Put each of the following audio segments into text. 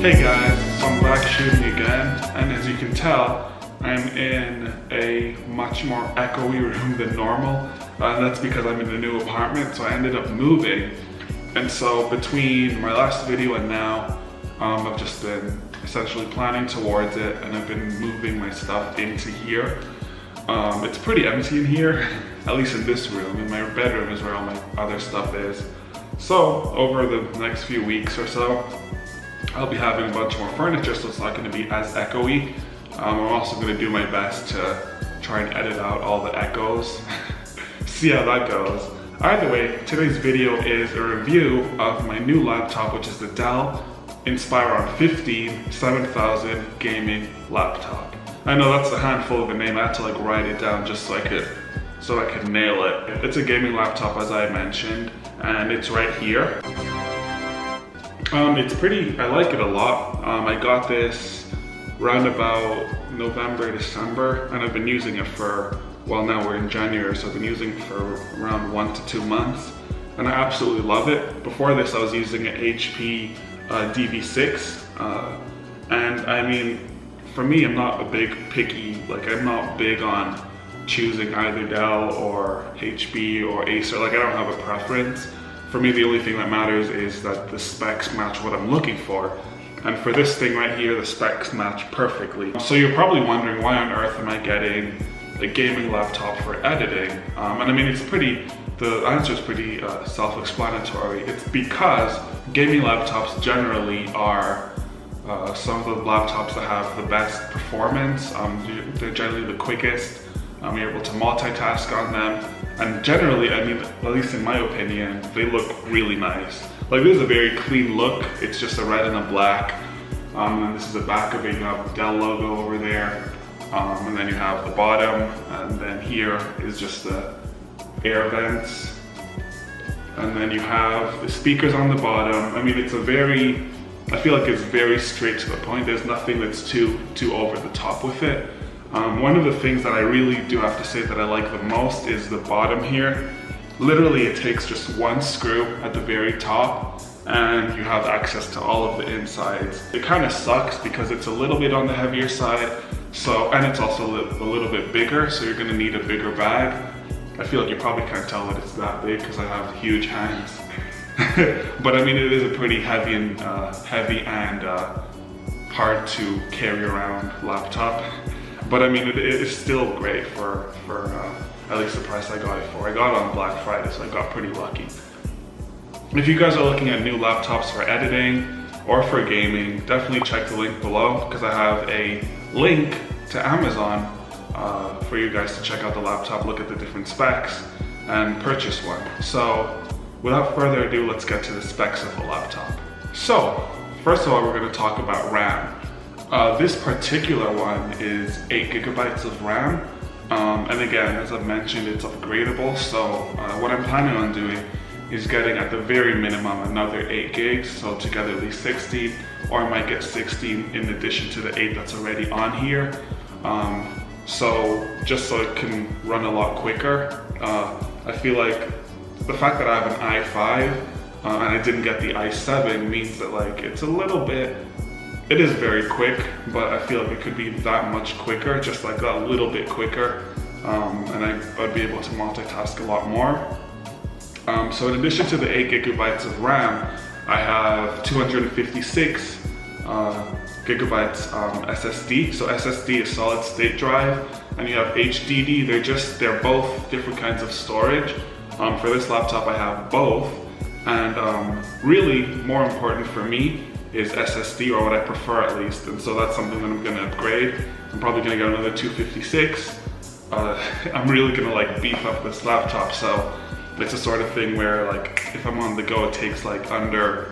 Hey guys, so I'm back shooting again, and as you can tell, I'm in a much more echoey room than normal. That's because I'm in a new apartment, so I ended up moving. And so between my last video and now, I've just been essentially planning towards it, and I've been moving my stuff into here. It's pretty empty in here, at least in this room. In my bedroom is where all my other stuff is. So over the next few weeks or so, I'll be having a bunch more furniture, so it's not going to be as echoey. I'm also going to do my best to try and edit out all the echoes. See how that goes. Either way, today's video is a review of my new laptop, which is the Dell Inspiron 15 7000 gaming laptop. I know that's a handful of a name. I had to like write it down just so I could nail it. It's a gaming laptop, as I mentioned, and it's right here. It's pretty, I like it a lot. I got this round about November, December, and I've been using it for, well, now we're in January, so I've been using it for around 1 to 2 months, and I absolutely love it. Before this, I was using an HP DV6, and I mean, for me, I'm not a big picky, like I'm not big on choosing either Dell or HP or Acer, like I don't have a preference. For me, the only thing that matters is that the specs match what I'm looking for. And for this thing right here, the specs match perfectly. So you're probably wondering, why on earth am I getting a gaming laptop for editing? And I mean, the answer is pretty self-explanatory. It's because gaming laptops generally are some of the laptops that have the best performance. They're generally the quickest. You're able to multitask on them. And generally, I mean, at least in my opinion, they look really nice. Like, this is a very clean look. It's just a red and a black. And this is the back of it. You have the Dell logo over there. And then you have the bottom. And then here is just the air vents. And then you have the speakers on the bottom. I mean, it's I feel like it's very straight to the point. There's nothing that's too over the top with it. One of the things that I really do have to say that I like the most is the bottom here. Literally, it takes just one screw at the very top and you have access to all of the insides. It kind of sucks because it's a little bit on the heavier side, and it's also a little bit bigger, so you're gonna need a bigger bag. I feel like you probably can't tell that it's that big because I have huge hands. But I mean, it is a pretty heavy and hard to carry around laptop. But I mean, it is still great for at least the price I got it for. I got it on Black Friday, so I got pretty lucky. If you guys are looking at new laptops for editing or for gaming, definitely check the link below, because I have a link to Amazon for you guys to check out the laptop, look at the different specs, and purchase one. So without further ado, let's get to the specs of the laptop. So first of all, we're going to talk about RAM. This particular one is 8 gigabytes of RAM, and again, as I've mentioned, it's upgradable, so what I'm planning on doing is getting at the very minimum another 8 gigs, so together at least 16, or I might get 16 in addition to the 8 that's already on here, so just so it can run a lot quicker. I feel like the fact that I have an i5 and I didn't get the i7 means that like it's a little bit, it is very quick, but I feel like it could be that much quicker, just like that little bit quicker, and I'd be able to multitask a lot more. So in addition to the 8 gigabytes of RAM, I have 256 gigabytes SSD. So SSD is solid state drive, and you have HDD. They're both different kinds of storage. For this laptop, I have both, and really more important for me is SSD, or what I prefer at least, and so that's something that I'm going to upgrade. I'm probably going to get another 256. I'm really going to like beef up this laptop, so it's a sort of thing where like if I'm on the go, it takes like under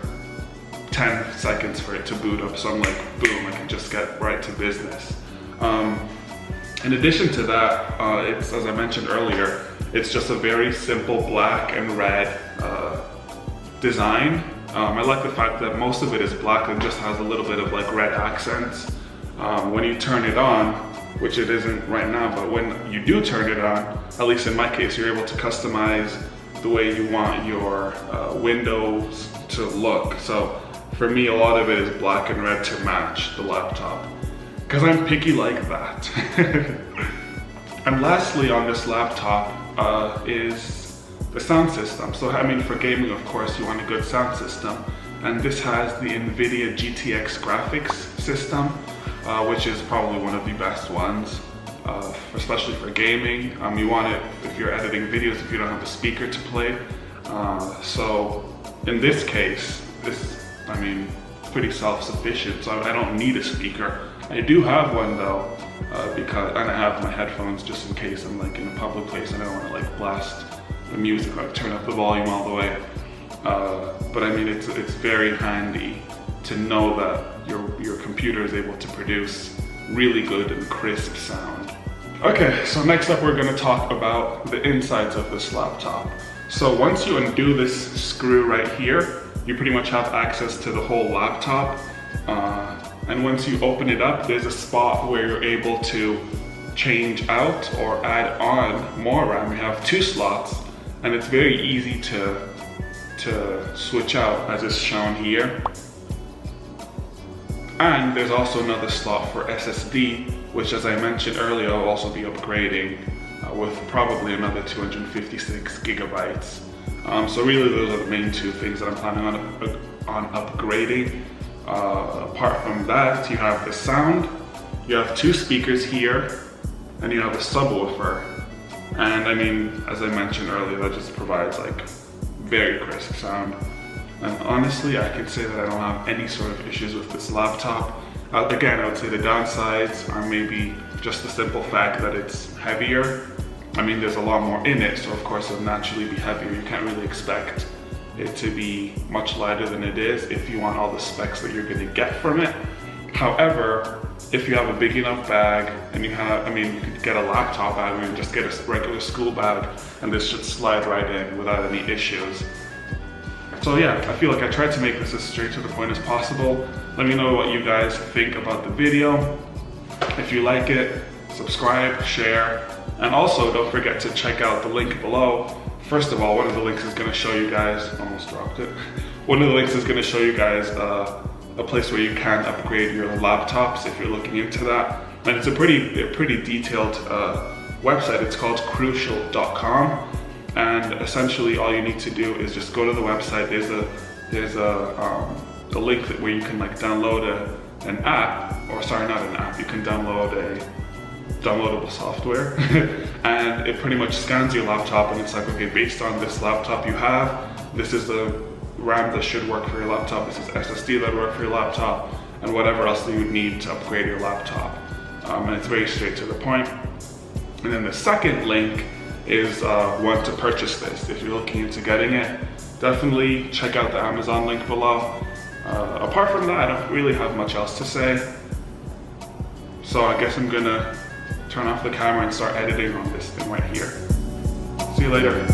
10 seconds for it to boot up, so I'm like, boom, I can just get right to business. In addition to that, it's, as I mentioned earlier, it's just a very simple black and red design. I like the fact that most of it is black and just has a little bit of like red accents. When you turn it on, which it isn't right now, but when you do turn it on, at least in my case, you're able to customize the way you want your windows to look. So For me, a lot of it is black and red to match the laptop, because I'm picky like that. And lastly on this laptop is the sound system. So I mean, for gaming, of course, you want a good sound system. And this has the NVIDIA GTX graphics system, which is probably one of the best ones, especially for gaming. You want it if you're editing videos, if you don't have a speaker to play. So in this case, I mean, pretty self-sufficient, so I don't need a speaker. I do have one though, and I have my headphones just in case I'm like in a public place and I don't want to like blast the music, like turn up the volume all the way. But I mean, it's very handy to know that your computer is able to produce really good and crisp sound. Okay, so next up we're going to talk about the insides of this laptop. So once you undo this screw right here, you pretty much have access to the whole laptop. And once you open it up, there's a spot where you're able to change out or add on more RAM. You have 2 slots, and it's very easy to switch out, as is shown here. And there's also another slot for SSD, which, as I mentioned earlier, I'll also be upgrading with probably another 256 gigabytes. So really those are the main 2 things that I'm planning on upgrading. Apart from that, you have the sound, you have 2 speakers here, and you have a subwoofer. And I mean, as I mentioned earlier, that just provides like very crisp sound. And honestly, I can say that I don't have any sort of issues with this laptop. Again, I would say the downsides are maybe just the simple fact that it's heavier. I mean, there's a lot more in it, so of course it'll naturally be heavier. You can't really expect it to be much lighter than it is if you want all the specs that you're gonna get from it. However, if you have a big enough bag and you could get a laptop bag and just get a regular school bag, and this should slide right in without any issues. So yeah, I feel like I tried to make this as straight to the point as possible. Let me know what you guys think about the video. If you like it, subscribe, share, and also don't forget to check out the link below. First of all, one of the links is going to show you guys, almost dropped it. One of the links is going to show you guys a place where you can upgrade your laptops if you're looking into that. And it's a pretty detailed website. It's called crucial.com. And essentially all you need to do is just go to the website. There's a link where you can like download an app, or sorry, not an app, you can download a downloadable software. And it pretty much scans your laptop and it's like, okay, based on this laptop you have, this is the RAM that should work for your laptop, this is SSD that would work for your laptop, and whatever else that you would need to upgrade your laptop. And it's very straight to the point. And then the second link is one to purchase this. If you're looking into getting it, definitely check out the Amazon link below. Apart from that, I don't really have much else to say. So I guess I'm gonna turn off the camera and start editing on this thing right here. See you later.